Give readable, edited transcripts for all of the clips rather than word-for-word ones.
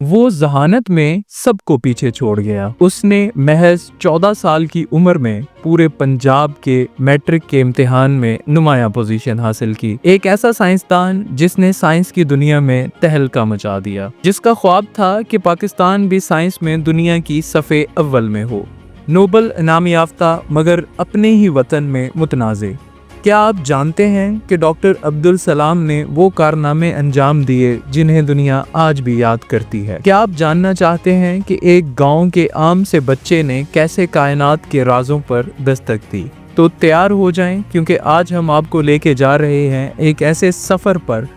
वो ज़हानत में सबको पीछे छोड़ गया। उसने महज 14 साल की उम्र में पूरे पंजाब के मैट्रिक के इम्तिहान में नुमायां पोजीशन हासिल की। एक ऐसा साइंसदान जिसने साइंस की दुनिया में तहलका मचा दिया, जिसका ख्वाब था कि पाकिस्तान भी साइंस में दुनिया की सफ़े अव्वल में हो। नोबल इनाम याफ्ता मगर अपने ही वतन में मुतनाज़े। क्या आप जानते हैं कि डॉक्टर अब्दुल सलाम ने वो कारनामे अंजाम दिए जिन्हें दुनिया आज भी याद करती है? क्या आप जानना चाहते हैं कि एक गांव के आम से बच्चे ने कैसे कायनात के राजों पर दस्तक दी? तो तैयार हो जाएं, क्योंकि आज हम आपको लेके जा रहे हैं एक ऐसे सफ़र पर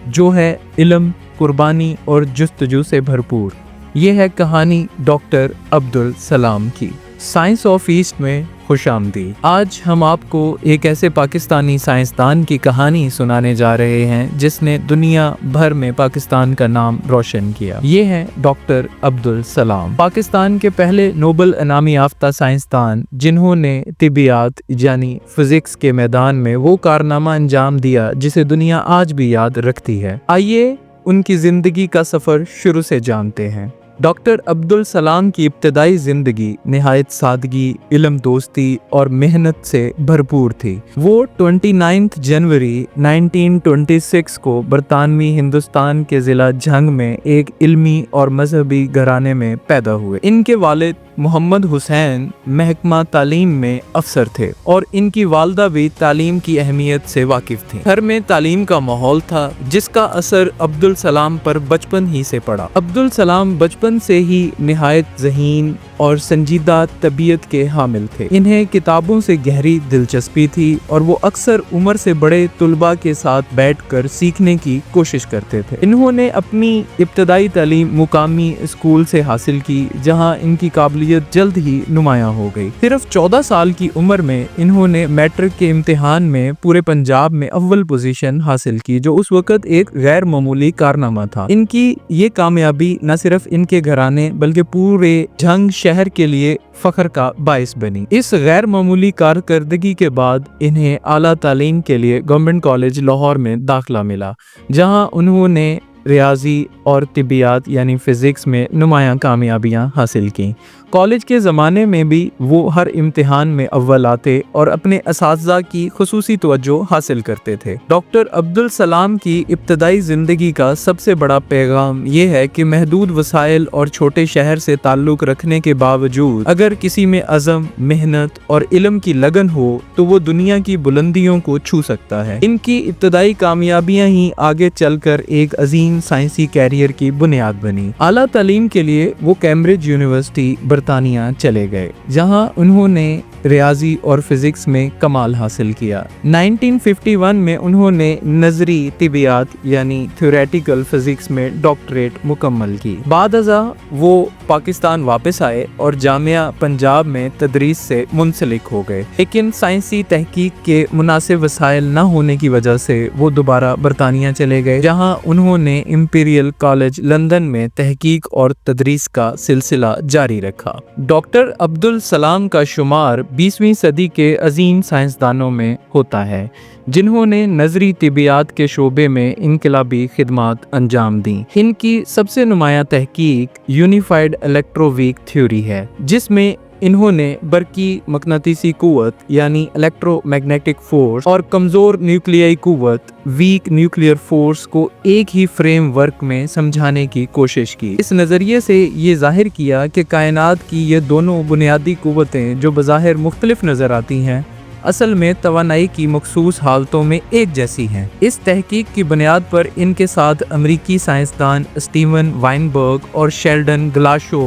जो है इल्म, कुर्बानी और जुस्तजू से भरपूर। ये है कहानी डॉक्टर अब्दुल सलाम की। साइंस ऑफ ईस्ट में खुशामदीद। आज हम आपको एक ऐसे पाकिस्तानी साइंसदान की कहानी सुनाने जा रहे हैं जिसने दुनिया भर में पाकिस्तान का नाम रोशन किया। ये है डॉक्टर अब्दुल सलाम, पाकिस्तान के पहले नोबल इनामी याफ्ता साइंसदान जिन्होंने तिबियात यानी फिजिक्स के मैदान में वो कारनामा अंजाम दिया जिसे दुनिया आज भी याद रखती है। आइए उनकी जिंदगी का सफर शुरू से जानते हैं। डॉक्टर अब्दुल सलाम की इब्तदाई ज़िंदगी निहायत सादगी, इल्म दोस्ती और मेहनत से भरपूर थी। वो 29 जनवरी 1926 को बरतानवी हिंदुस्तान के ज़िला झंग में एक इल्मी और मजहबी घराने में पैदा हुए। इनके वालिद मोहम्मद हुसैन महकमा तालीम में अफसर थे और इनकी वालदा भी तालीम की अहमियत से वाकिफ थी। घर में तालीम का माहौल था जिसका असर अब्दुल सलाम पर बचपन ही से पड़ा। अब्दुल सलाम बचपन से ही निहायत ज़हीन और संजीदा तबीयत के हामिल थे। इन्हें किताबों से गहरी दिलचस्पी थी और वो अक्सर उम्र से बड़े तुलबा के साथ बैठकर सीखने की कोशिश करते थे। इन्होंने अपनी इब्तदाई तालीम मुकामी स्कूल से हासिल की, जहां इनकी काबिलियत जल्द ही नुमायां हो गई। सिर्फ 14 साल की उम्र में इन्होंने मैट्रिक के इम्तिहान में पूरे पंजाब में अव्वल पोजीशन हासिल की, जो उस वक्त एक गैर मामूली कारनामा था। इनकी ये कामयाबी न सिर्फ इनके घराने बल्कि पूरे झंग शहर के लिए फख्र का बाइस बनी। इस गैर मामूली कारकर्दगी के बाद इन्हें आला तालीम के लिए गवर्नमेंट कॉलेज लाहौर में दाखिला मिला, जहां उन्होंने रियाजी और तिबियात यानी फिजिक्स में नुमायां कामयाबियां हासिल की। कॉलेज के ज़माने में भी वो हर इम्तिहान में अव्वल आते और अपने असातिज़ा की खुसूसी तवज्जो हासिल करते थे। डॉक्टर अब्दुल सलाम की इब्तदाई ज़िंदगी का सबसे बड़ा पैगाम ये है कि महदूद वसाइल और छोटे शहर से ताल्लुक़ रखने के बावजूद अगर किसी में अज़म, मेहनत और इल्म की लगन हो तो वो दुनिया की बुलंदियों को छू सकता है। इनकी इब्तदाई कामयाबियाँ ही आगे चलकर एक अजीम साइंसी कैरियर की बुनियाद बनी। आला तालीम के लिए वो कैम्ब्रिज यूनिवर्सिटी बरतानिया चले गए, जहां उन्होंने रियाजी और फिजिक्स में कमाल हासिल किया। 1951 में उन्होंने नजरी तिबियात यानी थ्योरेटिकल फिजिक्स में डॉक्टरेट मुकम्मल की। बाद अज़ा वो पाकिस्तान वापस आए और जामिया पंजाब में तदरीस से मुंसलिक हो गए, लेकिन साइंसी तहकीक के मुनासिब वसाइल न होने की वजह से वो दोबारा बरतानिया चले गए, जहां उन्होंने इंपीरियल कॉलेज लंदन में तहकीक और तदरीस का सिलसिला जारी रखा। डॉक्टर अब्दुल सलाम का शुमार 20वीं सदी के अजीम साइंसदानों में होता है, जिन्होंने नजरी तिबियात के शोबे में इनकलाबी खिदमात अंजाम दी। इनकी सबसे नुमायां तहकीक यूनिफाइड इलेक्ट्रोवीक थ्योरी है, जिसमें इन्होंने बरकी मकनातीसी कुव्वत यानी इलेक्ट्रोमैग्नेटिक फोर्स और कमजोर न्यूक्लियाई कुव्वत वीक न्यूक्लियर फोर्स को एक ही फ्रेमवर्क में समझाने की कोशिश की। इस नजरिए से ये जाहिर किया कि कायनात की ये दोनों बुनियादी कुव्वतें जो बज़ाहिर मुख्तलिफ नजर आती हैं, असल में तवानाई की मखसूस हालतों में एक जैसी हैं। इस तहकीक की बुनियाद पर इनके साथ अमरीकी साइंसदान स्टीवन वाइनबर्ग और शेल्डन ग्लाशो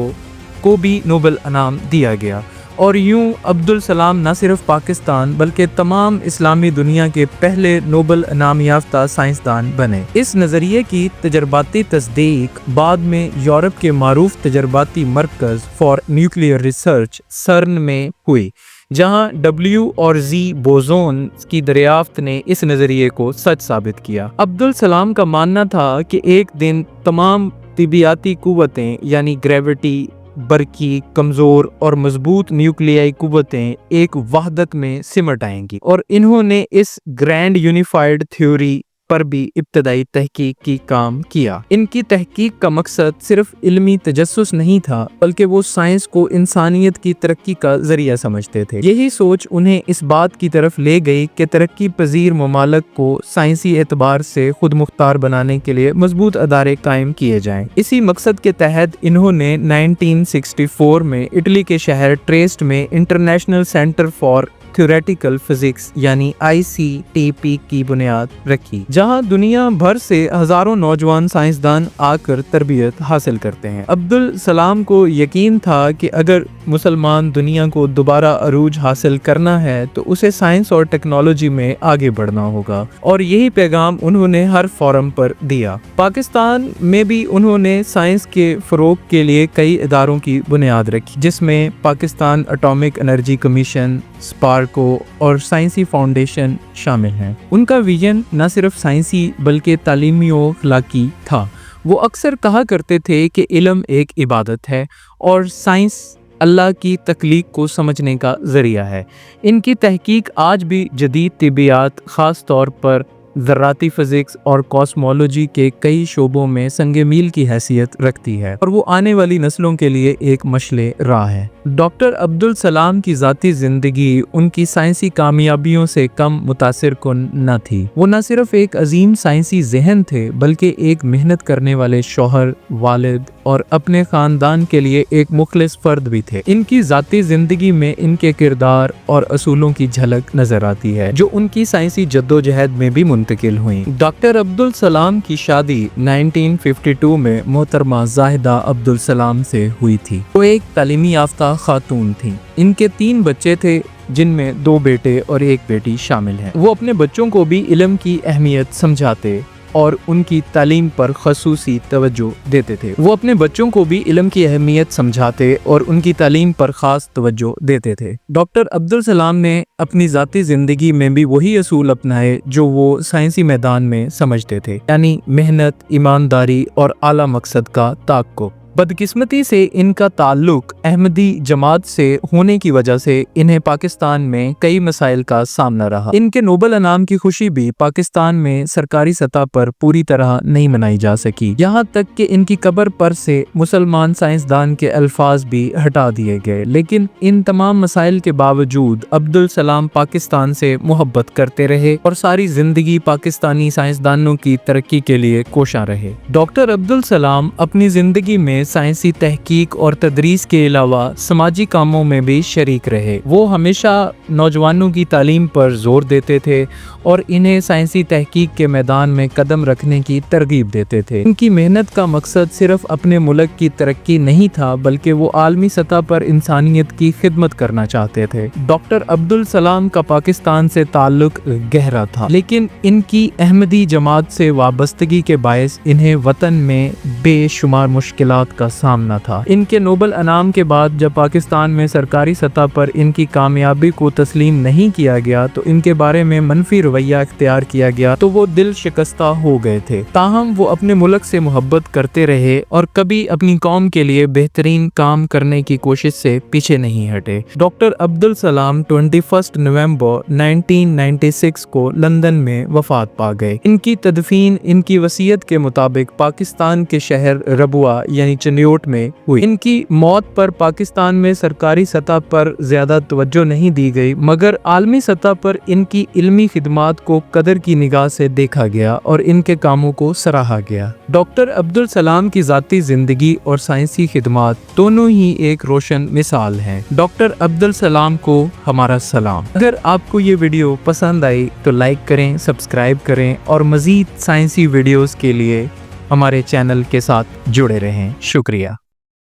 को भी नोबेल इनाम दिया गया, और यूं अब्दुल सलाम न सिर्फ पाकिस्तान बल्कि तमाम इस्लामी दुनिया के पहले नोबेल इनाम याफ्ता साइंसदान बने। इस नज़रिए की तजर्बाती तस्दीक बाद में यूरोप के मारूफ तजर्बाती मरकज़ फॉर न्यूक्लियर रिसर्च सर्न में हुई, जहां W और Z बोसोन की दरियाफ्त ने इस नज़रिए को सच साबित किया। अब्दुल सलाम का मानना था कि एक दिन तमाम तिबियाती कुव्वतें यानी ग्रेविटी, बरकी, कमजोर और मजबूत न्यूक्लियाई कुव्वतें एक वहदत में सिमट आएंगी, और इन्होंने इस ग्रैंड यूनिफाइड थ्योरी پر بھی ابتدائی تحقیق کی کام کیا۔ ان کی تحقیق کا مقصد صرف علمی تجسس نہیں تھا بلکہ وہ سائنس کو انسانیت کی ترقی کا ذریعہ سمجھتے تھے۔ یہی سوچ انہیں اس بات کی طرف لے گئی کہ ترقی پذیر ممالک کو سائنسی اعتبار سے خود مختار بنانے کے لیے مضبوط ادارے قائم کیے جائیں۔ اسی مقصد کے تحت انہوں نے 1964 میں اٹلی کے شہر ٹریسٹ میں international centre for theoretical physics یعنی ICTP کی بنیاد رکھی، جہاں دنیا بھر سے ہزاروں نوجوان سائنسدان آ کر تربیت حاصل کرتے ہیں۔ عبدالسلام کو یقین تھا کہ اگر مسلمان دنیا کو دوبارہ عروج حاصل کرنا ہے تو اسے سائنس اور ٹیکنالوجی میں آگے بڑھنا ہوگا، اور یہی پیغام انہوں نے ہر فورم پر دیا۔ پاکستان میں بھی انہوں نے سائنس کے فروغ کے لیے کئی اداروں کی بنیاد رکھی، جس میں پاکستان اٹامک انرجی کمیشن، اسپارکو اور سائنسی فاؤنڈیشن شامل ہیں۔ ان کا ویژن نہ صرف سائنسی بلکہ تعلیمی و اخلاقی تھا۔ وہ اکثر کہا کرتے تھے کہ علم ایک عبادت ہے اور سائنس اللہ کی تخلیق کو سمجھنے کا ذریعہ ہے۔ ان کی تحقیق آج بھی جدید طبیعیات، خاص طور پر ذراتی فزکس اور کاسمولوجی کے کئی شعبوں میں سنگ میل کی حیثیت رکھتی ہے، اور وہ آنے والی نسلوں کے لیے ایک مشعل راہ ہے۔ ڈاکٹر عبدالسلام کی ذاتی زندگی ان کی سائنسی کامیابیوں سے کم متاثر کن نہ تھی۔ وہ نہ صرف ایک عظیم سائنسی ذہن تھے بلکہ ایک محنت کرنے والے شوہر، والد اور اپنے خاندان کے لیے ایک مخلص فرد بھی تھے۔ ان کی ذاتی زندگی میں ان کے کردار اور اصولوں کی جھلک نظر آتی ہے جو ان کی سائنسی جدوجہد میں بھی منتقل ہوئیں۔ ڈاکٹر عبدالسلام کی شادی 1952 میں محترمہ زاہدہ عبدالسلام سے ہوئی تھی۔ وہ ایک تعلیمی یافتہ خاتون تھیں۔ ان کے 3 بچے تھے جن میں 2 بیٹے اور 1 بیٹی شامل ہیں۔ وہ اپنے بچوں کو بھی علم کی اہمیت سمجھاتے اور ان کی تعلیم پر خصوصی توجہ دیتے تھے۔ وہ اپنے بچوں کو بھی علم کی اہمیت سمجھاتے اور ان کی تعلیم پر خاص توجہ دیتے تھے۔ ڈاکٹر عبدالسلام نے اپنی ذاتی زندگی میں بھی وہی اصول اپنائے جو وہ سائنسی میدان میں سمجھتے تھے، یعنی محنت، ایمانداری اور اعلیٰ مقصد کا تحقق۔ بدقسمتی سے ان کا تعلق احمدی جماعت سے ہونے کی وجہ سے انہیں پاکستان میں کئی مسائل کا سامنا رہا۔ ان کے نوبل انعام کی خوشی بھی پاکستان میں سرکاری سطح پر پوری طرح نہیں منائی جا سکی، یہاں تک کہ ان کی قبر پر سے مسلمان سائنسدان کے الفاظ بھی ہٹا دیے گئے۔ لیکن ان تمام مسائل کے باوجود عبدالسلام پاکستان سے محبت کرتے رہے اور ساری زندگی پاکستانی سائنسدانوں کی ترقی کے لیے کوشاں رہے۔ ڈاکٹر عبدالسلام اپنی زندگی میں سائنسی تحقیق اور تدریس کے علاوہ سماجی کاموں میں بھی شریک رہے۔ وہ ہمیشہ نوجوانوں کی تعلیم پر زور دیتے تھے اور انہیں سائنسی تحقیق کے میدان میں قدم رکھنے کی ترغیب دیتے تھے۔ ان کی محنت کا مقصد صرف اپنے ملک کی ترقی نہیں تھا بلکہ وہ عالمی سطح پر انسانیت کی خدمت کرنا چاہتے تھے۔ ڈاکٹر عبدالسلام کا پاکستان سے تعلق گہرا تھا، لیکن ان کی احمدی جماعت سے وابستگی کے باعث انہیں وطن میں بے شمار مشکلات کا سامنا تھا۔ ان کے نوبل انعام کے بعد جب پاکستان میں سرکاری سطح پر ان کی کامیابی کو تسلیم نہیں کیا گیا تو ان کے بارے میں منفی رویہ اختیار کیا گیا تو وہ دل شکستہ ہو گئے تھے۔ تاہم وہ اپنے ملک سے محبت کرتے رہے اور کبھی اپنی قوم کے لیے بہترین کام کرنے کی کوشش سے پیچھے نہیں ہٹے۔ ڈاکٹر عبدالسلام 21 نومبر 1996 کو لندن میں وفات پا گئے۔ ان کی تدفین ان کی وصیت کے مطابق پاکستان کے شہر ربوہ یعنی چنیوٹ میں ہوئی۔ ان کی موت پر پاکستان میں سرکاری سطح پر زیادہ توجہ نہیں دی گئی، مگر عالمی سطح پر ان کی علمی خدمات کو قدر کی نگاہ سے دیکھا گیا اور ان کے کاموں کو سراہا گیا۔ ڈاکٹر عبدالسلام کی ذاتی زندگی اور سائنسی خدمات دونوں ہی ایک روشن مثال ہیں۔ ڈاکٹر عبدالسلام کو ہمارا سلام۔ اگر آپ کو یہ ویڈیو پسند آئی تو لائک کریں، سبسکرائب کریں اور مزید سائنسی ویڈیوز کے لیے ہمارے چینل کے ساتھ جڑے رہیں۔ شکریہ۔